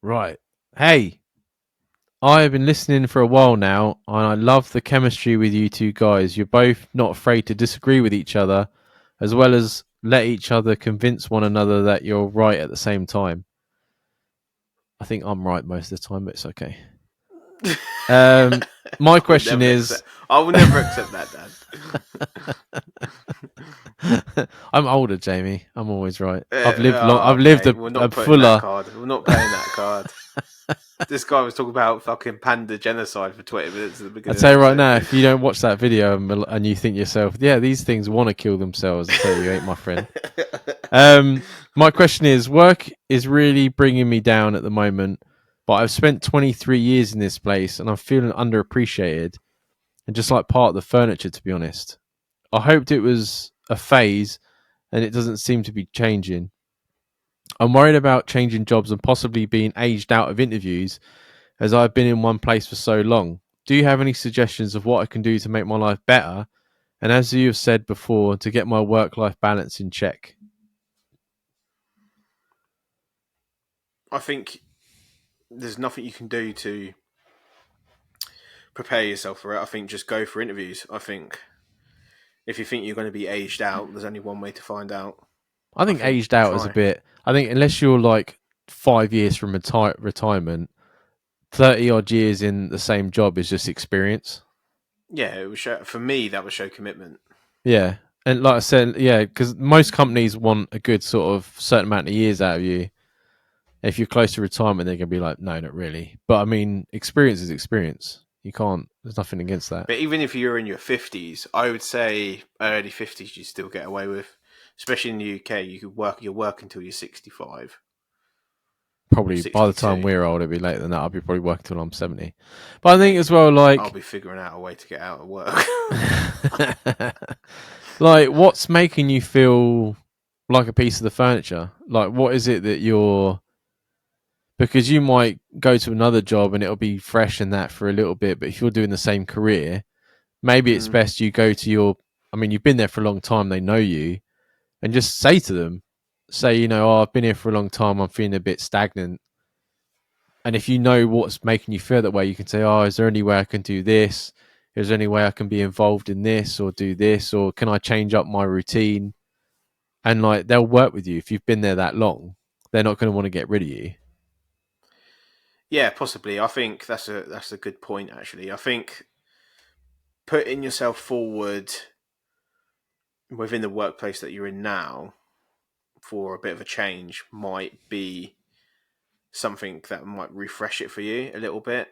Right. Hey, I have been listening for a while now, and I love the chemistry with you two guys. You're both not afraid to disagree with each other, as well as let each other convince one another that you're right at the same time. I think I'm right most of the time, but it's okay. Um, my question is, I will never accept that, Dad. I'm older, Jamie. I'm always right. I've lived long. Oh, I've lived okay, a, we're a not putting that fuller. card. We're not playing that card. This guy was talking about fucking panda genocide for 20 minutes at the I beginning of tell the you right episode. now, if you don't watch that video and you think yourself, yeah, these things want to kill themselves, I tell you, you ain't my friend. My question is, work is really bringing me down at the moment, but I've spent 23 years in this place and I'm feeling underappreciated and just like part of the furniture, to be honest. I hoped it was a phase and it doesn't seem to be changing. I'm worried about changing jobs and possibly being aged out of interviews as I've been in one place for so long. Do you have any suggestions of what I can do to make my life better? And as you have said before, to get my work life balance in check. I think there's nothing you can do to prepare yourself for it. I think just go for interviews. I think if you think you're going to be aged out, there's only one way to find out. I I think think aged out is a try. bit. I think unless you're like 5 years from retirement, 30 odd years in the same job is just experience. Yeah, it would show, for me, that would show commitment. Yeah. And like I said, yeah, because most companies want a good sort of certain amount of years out of you. If you're close to retirement, they're going to be like, no, not really. But I mean, experience is experience. You can't, there's nothing against that. But even if you're in your 50s, I would say early 50s you still get away with. Especially in the UK, you could work your work until you're 65 or Probably by the time 62. we're old, it'll be later than that. I'll be probably working till I'm 70. But I think as well, I'll like, be figuring out a way to get out of work. like, what's making you feel like a piece of the furniture? Like, what is it that you're? Because you might go to another job and it'll be fresh and that for a little bit, but if you're doing the same career, maybe it's Mm. best you go to your. I mean, you've been there for a long time; they know you, and just say to them, say, oh, I've been here for a long time. I'm feeling a bit stagnant. And if you know what's making you feel that way, you can say, oh, is there any way I can do this? Is there any way I can be involved in this or do this? Or can I change up my routine? And like they'll work with you if you've been there that long. They're not going to want to get rid of you. Yeah, possibly. I think that's a good point. Actually, I think putting yourself forward within the workplace that you're in now for a bit of a change might be something that might refresh it for you a little bit.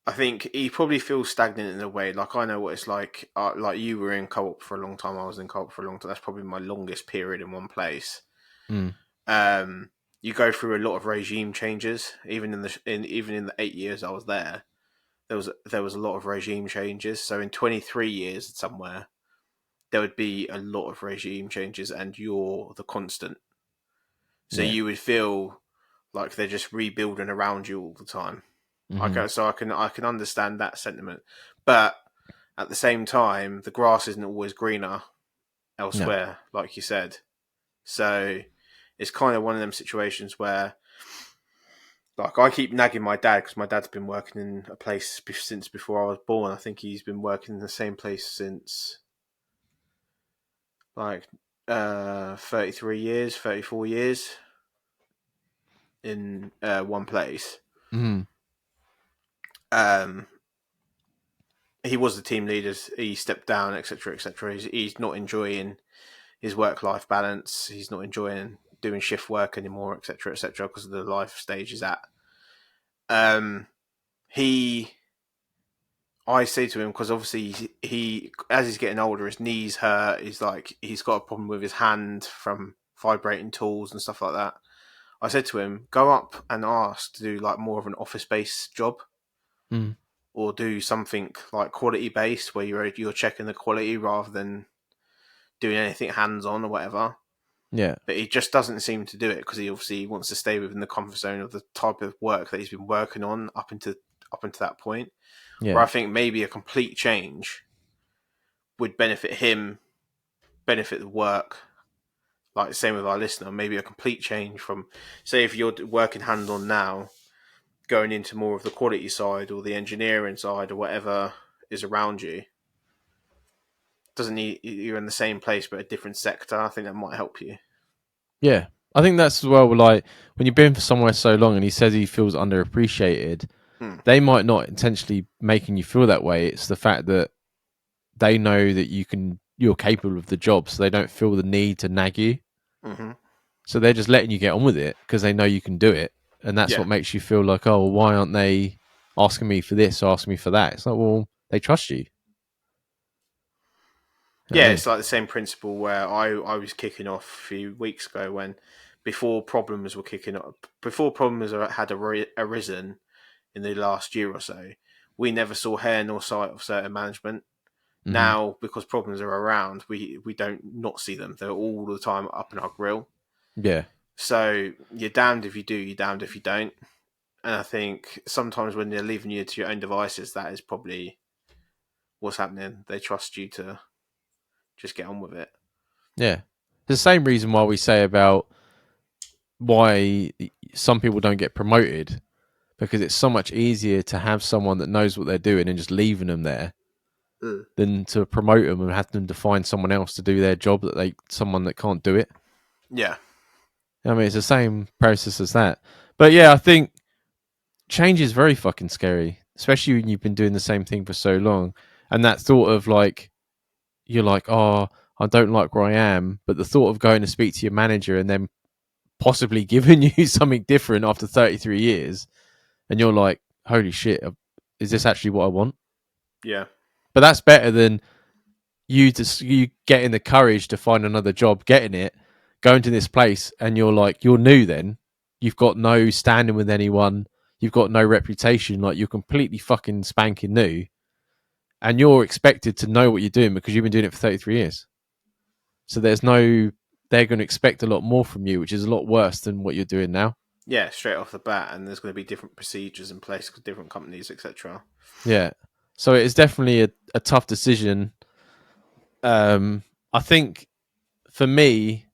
I think he probably feels stagnant in a way. Like I know what it's like. Like you were in co-op for a long time. I was in co-op for a long time. That's probably my longest period in one place. Mm. Um, you go through a lot of regime changes. Even in the 8 years I was there, there was a lot of regime changes. So in 23 years somewhere, there would be a lot of regime changes, and you're the constant. So Yeah. you would feel like they're just rebuilding around you all the time. Mm-hmm. Okay, so I can understand that sentiment, but at the same time, the grass isn't always greener No. elsewhere, like you said. So it's kind of one of them situations where, like, I keep nagging my dad because my dad's been working in a place since before I was born. I think he's been working in the same place since like 33 years, 34 years in one place. Mm-hmm. Um, he was the team leader. He stepped down, etc., etc. He's not enjoying his work-life balance. He's not enjoying doing shift work anymore, etc., etc., because of the life stage he's at. Um, he, I say to him because obviously he, as he's getting older, his knees hurt. He's got a problem with his hand from vibrating tools and stuff like that. I said to him, go up and ask to do like more of an office-based job, Mm. or do something like quality-based where you're checking the quality rather than doing anything hands-on or whatever. Yeah. But he just doesn't seem to do it because he obviously wants to stay within the comfort zone of the type of work that he's been working on up into that point. Where Yeah. I think maybe a complete change would benefit him, benefit the work, like same with our listener, maybe a complete change from, say, if you're working hand on now, going into more of the quality side or the engineering side or whatever is around you. Doesn't need you're in the same place but a different sector. I think that might help you. Yeah, I think that's as well. Like when you've been for somewhere so long, and he says he feels underappreciated, they might not intentionally making you feel that way. It's the fact that they know that you're capable of the job, so they don't feel the need to nag you. Mm-hmm. So they're just letting you get on with it because they know you can do it, and that's Yeah. what makes you feel like, oh, well, why aren't they asking me for this, asking me for that? It's like, well, they trust you. You know what Yeah, I mean? it's like the same principle where I was kicking off a few weeks ago when before problems were kicking up, before problems had arisen in the last year or so, we never saw hair nor sight of certain management. Mm-hmm. Now, because problems are around, we don't not see them. They're all the time up in our grill. Yeah, So you're damned if you do, you're damned if you don't. And I think sometimes when they're leaving you to your own devices, that is probably what's happening. They trust you to just get on with it. yeah. It's the same reason why we say about why some people don't get promoted, because it's so much easier to have someone that knows what they're doing and just leaving them there than to promote them and have them to find someone else to do their job someone that can't do it. Yeah. I mean, it's the same process as that. But yeah, I think change is very fucking scary, especially when you've been doing the same thing for so long. And that thought of like, you're like, oh, I don't like where I am. But the thought of going to speak to your manager and then possibly giving you something different after 33 years, and you're like, holy shit, is this actually what I want? Yeah. But that's better than you getting the courage to find another job, getting it, going to this place, and you're new then. You've got no standing with anyone. You've got no reputation. Like, you're completely fucking spanking new, and you're expected to know what you're doing because you've been doing it for 33 years. So they're going to expect a lot more from you, which is a lot worse than what you're doing now. Yeah, straight off the bat, and there's going to be different procedures in place with different companies, etc. Yeah. So it is definitely a tough decision. I think for me,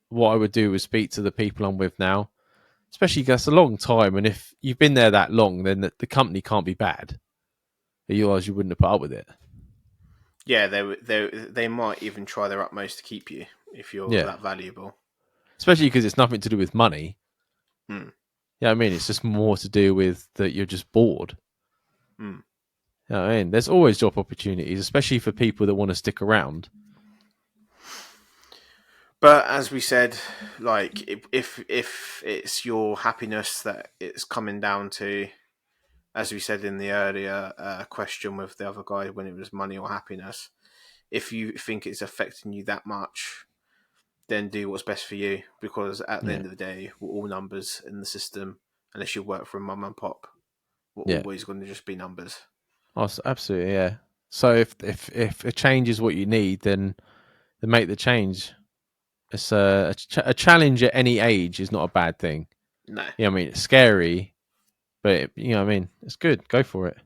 what I would do is speak to the people I'm with now, especially because that's a long time. And if you've been there that long, then the company can't be bad. Otherwise, you wouldn't have put up with it. Yeah, they might even try their utmost to keep you if you're Yeah. that valuable. Especially because it's nothing to do with money. Hmm. Yeah, I mean, it's just more to do with that you're just bored. Hmm. You know what I mean, there's always job opportunities, especially for people that want to stick around. But as we said, like if it's your happiness that it's coming down to, as we said in the earlier question with the other guy when it was money or happiness, if you think it's affecting you that much, then do what's best for you. Because at the end of the day, we're all numbers in the system. Unless you work for a mum and pop, we're always going to just be numbers. Oh, absolutely, yeah. So if a change is what you need, then make the change. It's a challenge at any age is not a bad thing. No. Yeah, I mean, it's scary, but you know what I mean, it's good. Go for it.